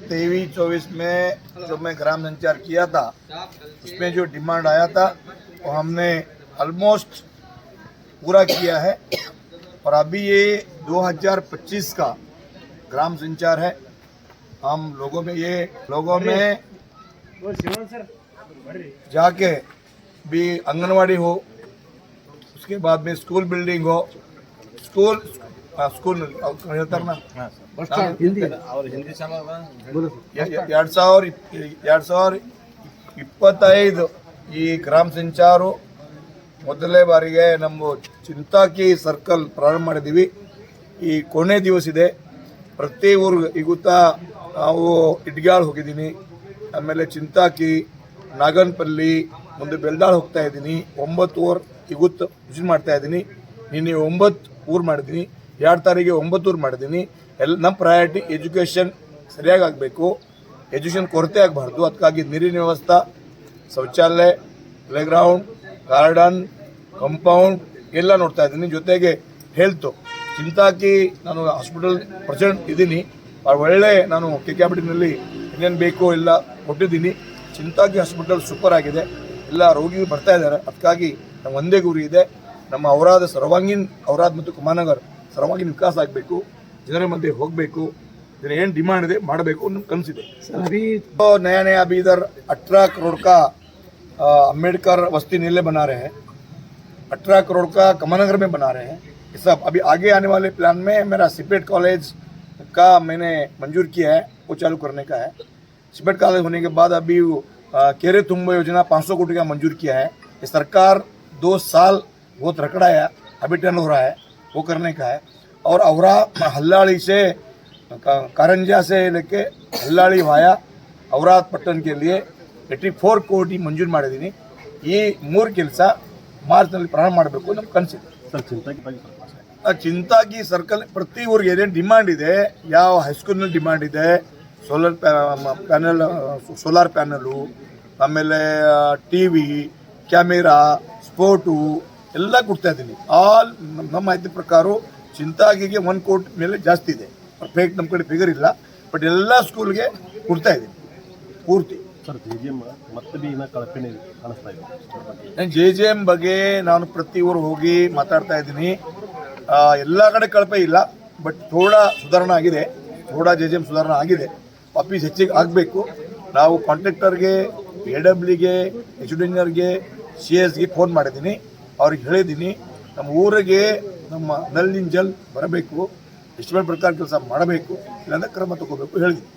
2023-24 में जो मैं ग्राम संचार किया था उसमें जो डिमांड आया था वो हमने ऑलमोस्ट पूरा किया है। और अभी ये 2025 का ग्राम संचार है। हम लोगों में जाके भी आंगनवाड़ी हो, उसके बाद में स्कूल बिल्डिंग हो, स्कूल ಹೇಳ್ತಾರೆ ना 2025 ಈ ಗ್ರಾಮ ಸಂಚಾರ ಮೊದಲನೇ ಬಾರಿಗೆ ನಮ್ಮ ಚಿಂತಾಕಿ ಸರ್ಕಲ್ ಪ್ರಾರಂಭ ಮಾಡಿದ್ದೀವಿ। ಈ ಕೊನೆ ದಿವಸ ಇದೆ। ಪ್ರತಿ ಊರಿಗೆ ಇಗುತ್ತಾ ನಾವು ಇಟ್ಗಾಳ್ ಹೋಗಿದ್ದೀನಿ, ಆಮೇಲೆ ಚಿಂತಾಕಿ, ನಾಗನಪಲ್ಲಿ, ಮುಂದೆ ಬೆಲ್ದಾಳ್ ಹೋಗ್ತಾ ಇದ್ದೀನಿ। 9 ಊರು ಇಗುತ್ತು ವಿಸಿಟ್ ಮಾಡ್ತಾ ಇದ್ದೀನಿ। ನಿನ್ನೆ 9 ಊರು ಮಾಡಿದ್ದೀನಿ, 2 ತಾರೀಕಿಗೆ 9 ಊರು ಮಾಡಿದ್ದೀನಿ। ನಮ್ಮ ಪ್ರಯಾರಿಟಿ ಎಜುಕೇಷನ್ ಸರಿಯಾಗಿ ಆಗಬೇಕು, ಎಜುಕೇಷನ್ ಕೊರತೆ ಆಗಬಾರ್ದು। ಅದಕ್ಕಾಗಿ ನೀರಿನ ವ್ಯವಸ್ಥೆ, ಶೌಚಾಲಯ, ಪ್ಲೇಗ್ರೌಂಡ್, ಗಾರ್ಡನ್, ಕಂಪೌಂಡ್ ಎಲ್ಲ ನೋಡ್ತಾ ಇದ್ದೀನಿ। ಜೊತೆಗೆ ಹೆಲ್ತು ಚಿಂತಾಕಿ ನಾನು ಹಾಸ್ಪಿಟಲ್ ಪ್ರೆಸಿಡೆಂಟ್ ಇದ್ದೀನಿ, ಒಳ್ಳೆ ನಾನು ಕ್ಯಾಬಿನೆಟ್ನಲ್ಲಿ ಏನೇನು ಬೇಕೋ ಎಲ್ಲ ಕೊಟ್ಟಿದ್ದೀನಿ। ಚಿಂತಾಕಿ ಹಾಸ್ಪಿಟಲ್ ಸೂಪರ್ ಆಗಿದೆ, ಎಲ್ಲ ರೋಗಿಗಳು ಬರ್ತಾ ಇದ್ದಾರೆ। ಅದಕ್ಕಾಗಿ ನಮ್ಮ ಒಂದೇ ಗುರಿ ಇದೆ, ನಮ್ಮ ಔರಾದ್ ಮತ್ತು ಕುಮಾರನಗರ ಸರ್ವಾಂಗೀಣ ವಿಕಾಸ ಆಗಬೇಕು, ಜನರ ಮಧ್ಯೆ ಹೋಗಬೇಕು, ಇದರ ಏನು ಡಿಮಾಂಡ್ ಇದೆ ಮಾಡಬೇಕು ಅನ್ನೋ ಕನಸಿದೆ। तो नया अभी इधर 18 करोड़ का अम्बेडकर वस्ती नीले बना रहे हैं, 18 करोड़ का कमानगर में बना रहे हैं। ये सब अभी आगे आने वाले प्लान में मेरा सिपेट कॉलेज का मैंने मंजूर किया है, वो चालू करने का है। सिपेट कॉलेज होने के बाद अभी केरे तुम्बो योजना 500 कोटी का मंजूर किया है। ये सरकार 2 साल बहुत रखड़ाया, अभी टर्न हो रहा है, वो करने का है। और औरा हल्लाड़ी से कारंजा से लेके हल्लाड़ी वाया औराद पट्टन के लिए 84 ಕೋಟಿ ಮಂಜೂರು ಮಾಡಿದ್ದೀನಿ। ಈ 3 ಕೆಲಸ ಮಾರ್ಚ್ನಲ್ಲಿ ಪ್ರಾರಂಭ ಮಾಡಬೇಕು ನಮ್ಮ ಕನಸಿದೆ। ಚಿಂತಾಗಿ ಸರ್ಕಲ್ ಪ್ರತಿ ಊರಿಗೆ ಏನೇನು ಡಿಮಾಂಡ್ ಇದೆ, ಯಾವ ಹೈಸ್ಕೂಲ್ನಲ್ಲಿ ಡಿಮಾಂಡ್ ಇದೆ, ಸೋಲಾರ್ ಪ್ಯಾನಲು, ಆಮೇಲೆ ಟಿವಿ, ಕ್ಯಾಮೆರಾ, ಸ್ಪೋರ್ಟು ಎಲ್ಲ ಕೊಡ್ತಾ ಇದ್ದೀನಿ। ಆಲ್ ನಮ್ಮ ಮಾಹಿತಿ ಪ್ರಕಾರ ಚಿಂತಾಗಿಗೆ 1 ಕೋಟಿ ಮೇಲೆ ಜಾಸ್ತಿ ಇದೆ, ಪರ್ಫೆಕ್ಟ್ ನಮ್ಮ ಕಡೆ ಫಿಗರ್ ಇಲ್ಲ, ಬಟ್ ಎಲ್ಲ ಸ್ಕೂಲ್ಗೆ ಕೊಡ್ತಾ ಇದ್ದೀನಿ ಪೂರ್ತಿ। ಸರ್ JJM ಮತ್ತೆ ಬಿ ಇನ್ನ ಕಳಪೆನೇ ಕಾಣಿಸ್ತಾ ಇದೆ। ನಾನು JJM ಬಗ್ಗೆ ನಾನು ಪ್ರತಿ ಊರು ಹೋಗಿ ಮಾತಾಡ್ತಾ ಇದ್ದೀನಿ, ಎಲ್ಲ ಕಡೆ ಕಳಪೆ ಇಲ್ಲ, ಬಟ್ ಥೋಡಾ ಸುಧಾರಣೆ ಆಗಿದೆ, JJM ಸುಧಾರಣೆ ಆಗಿದೆ, ವಾಪಸ್ ಹೆಚ್ಚಿಗೆ ಆಗಬೇಕು। ನಾವು ಕಾಂಟ್ರಾಕ್ಟರ್ಗೆ, AWಗೆ, ಇಂಜಿನಿಯರ್ಗೆ, CS ಗೆ ಫೋನ್ ಮಾಡಿದ್ದೀನಿ, ಅವ್ರಿಗೆ ಹೇಳಿದ್ದೀನಿ ನಮ್ಮ ಊರಿಗೆ ನಮ್ಮ ನಲ್ಲಿನ ಜಲ್ ಬರಬೇಕು, ಎಸ್ಟಿಮೇಟ್ ಪ್ರಕಾರ ಕೆಲಸ ಮಾಡಬೇಕು, ಇಲ್ಲಾಂದರೆ ಕ್ರಮ ತಗೋಬೇಕು ಹೇಳಿದ್ದೀನಿ।